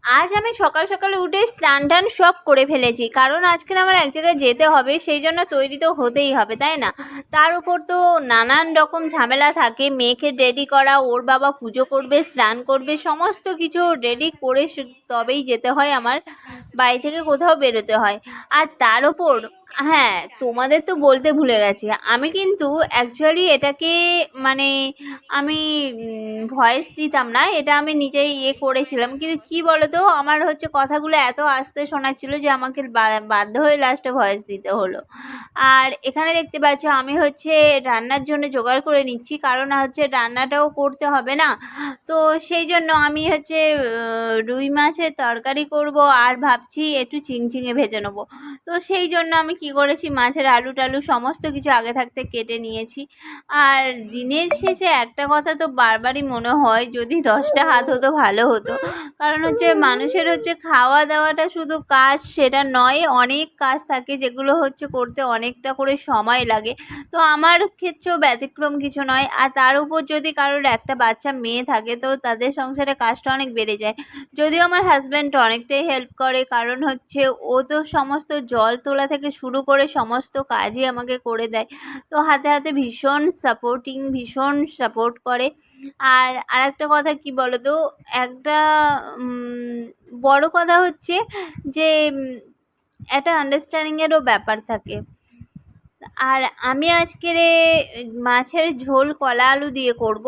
আজ আমি সকাল সকালে উঠে স্নান টান সব করে ফেলেছি, কারণ আজকে আমার এক জায়গায় যেতে হবে, সেই জন্য তৈরি তো হতেই হবে, তাই না? তার উপর তো নানান রকম ঝামেলা থাকে, মেয়েকে রেডি করা, ওর বাবা পুজো করবে, স্নান করবে, সমস্ত কিছু রেডি করে তবেই যেতে হয় আমার, বাড়ি থেকে কোথাও বেরোতে হয়। আর তার ওপর হ্যাঁ, তোমাদের তো বলতে ভুলে গেছি, আমি কিন্তু অ্যাকচুয়ালি এটাকে মানে আমি ভয়েস দিতাম না, এটা আমি নিজেই করেছিলাম, কিন্তু কি বলো তো, আমার হচ্ছে কথাগুলো এত আস্তে শোনাচ্ছিল যে আমাকে বাধ্য হয়ে লাস্টে ভয়েস দিতে হলো। আর এখানে দেখতে পাচ্ছ আমি হচ্ছে রান্নার জন্য জোগাড় করে নিচ্ছি, কারণ হচ্ছে রান্নাটাও করতে হবে না, তো সেই জন্য আমি হচ্ছে রুই মাছের তরকারি করব, আর ভাবছি একটু চিংচিঙে ভেজে নেবো। তো সেই জন্য আমি কি করেছি, মাছের আলু টালু সমস্ত কিছু আগে থাকতে কেটে নিয়েছি। আর দিনের শেষে একটা কথা তো বারবারই মনে হয়, যদি 10টা হাত হতো ভালো হতো, কারণ হচ্ছে মানুষের হচ্ছে খাওয়া দাওয়াটা শুধু কাজ সেটা নয়, অনেক কাজ থাকে যেগুলো হচ্ছে করতে অনেকটা করে সময় লাগে। তো আমার ক্ষেত্রেও ব্যতিক্রম কিছু নয়। আর তার উপর যদি কারোর একটা বাচ্চা মেয়ে থাকে, তো তাদের সংসারে কাজটা অনেক বেড়ে যায়। যদিও আমার হাজব্যান্ড অনেকটাই হেল্প করে, কারণ হচ্ছে ও তো সমস্ত জল তোলা থেকে শুরু করে সমস্ত কাজই আমাকে করে দেয়, তো হাতে হাতে ভীষণ ভীষণ সাপোর্ট করে। আর আরেকটা কথা কি বলো তো, একটা বড় কথা হচ্ছে যে একটা আন্ডারস্ট্যান্ডিংয়েরও ব্যাপার থাকে। আর আমি আজকের মাছের ঝোল কলা আলু দিয়ে করব,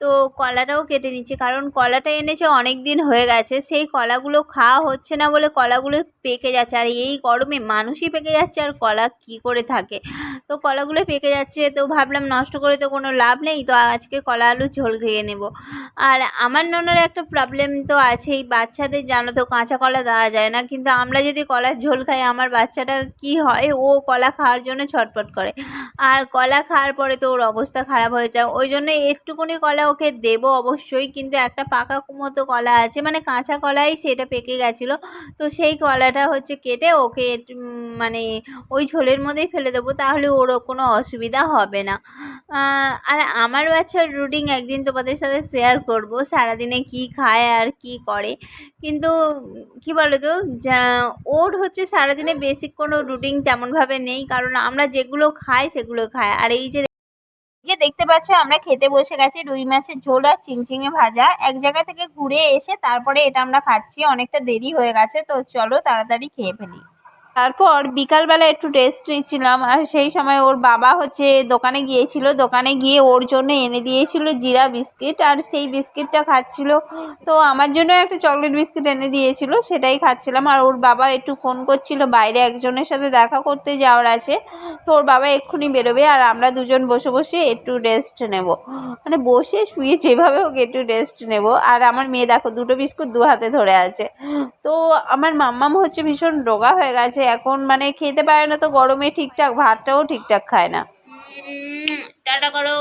তো কলাটাও কেটে নিচ্ছি, কারণ কলাটা এনেছে অনেক দিন হয়ে গেছে, সেই কলাগুলো খাওয়া হচ্ছে না বলে কলাগুলো পেকে যাচ্ছে, আর এই গরমে মানুষই পেকে যাচ্ছে আর কলা কি করে থাকে, তো কলাগুলো পেকে যাচ্ছে, তো ভাবলাম নষ্ট করে তো কোনো লাভ নেই, তো আজকে কলা আলু ঝোল খেয়ে নেব। আর আমার ননার একটা প্রবলেম তো আছেই, বাচ্চাদের জানো তো কাঁচা কলা দেওয়া যায় না, কিন্তু আমরা যদি কলার ঝোল খাই, আমার বাচ্চাটা কি হয়, ও কলা খাওয়ার জন্য ছটফট করে, আর কলা খাওয়ার পরে তো ওর অবস্থা খারাপ হয়ে যায়, ওই জন্য একটুকুনি কলা ওকে দেবো অবশ্যই, কিন্তু একটা পাকা মতো কলা আছে, মানে কাঁচা কলাই, সেটা পেকে গেছিলো, তো সেই কলাটা হচ্ছে কেটে ওকে মানে ওই ঝোলের মধ্যেই ফেলে দেবো, তাহলে ওরও কোনো অসুবিধা হবে না। আর আমার বাচ্চার রুটিন একদিন তোমাদের সাথে শেয়ার করব, সারাদিনে কি খায় আর কি করে, কিন্তু কি বলো তো, যা ওর হচ্ছে সারাদিনে বেসিক কোনো রুটিন তেমনভাবে নেই, কারণ আমরা যেগুলো খাই সেগুলো খাই। আর এই যে দেখতে পাচ্ছ আমরা খেতে বসে গেছি, রুই মাছের ঝোল আর চিংচিঙে ভাজা, এক জায়গা থেকে ঘুরে এসে তারপরে এটা আমরা খাচ্ছি, অনেকটা দেরি হয়ে গেছে, তো চলো তাড়াতাড়ি খেয়ে ফেলি। তারপর বিকালবেলা একটু রেস্ট নিচ্ছিলাম, আর সেই সময় ওর বাবা হচ্ছে দোকানে গিয়েছিল, দোকানে গিয়ে ওর জন্য এনে দিয়েছিল জিরা বিস্কিট, আর সেই বিস্কিটটা খাচ্ছিল, তো আমার জন্য একটা চকলেট বিস্কিট এনে দিয়েছিল, সেটাই খাচ্ছিলাম। আর ওর বাবা একটু ফোন করছিল, বাইরে একজনের সাথে দেখা করতে যাওয়ার আছে, তো ওর বাবা এক্ষুনি বেরোবে, আর আমরা দুজন বসে বসে একটু রেস্ট নেব, মানে বসে শুয়ে যেভাবে হোক একটু রেস্ট নেব। আর আমার মেয়ে দেখো দুটো বিস্কুট দু হাতে ধরে আছে, তো আমার মাম্মাম হচ্ছে ভীষণ রোগা হয়ে গেছে এখন, মানে খেতে পারে না, তো গরমে ঠিকঠাক ভাতটাও ঠিকঠাক খায় না। টাটা করো।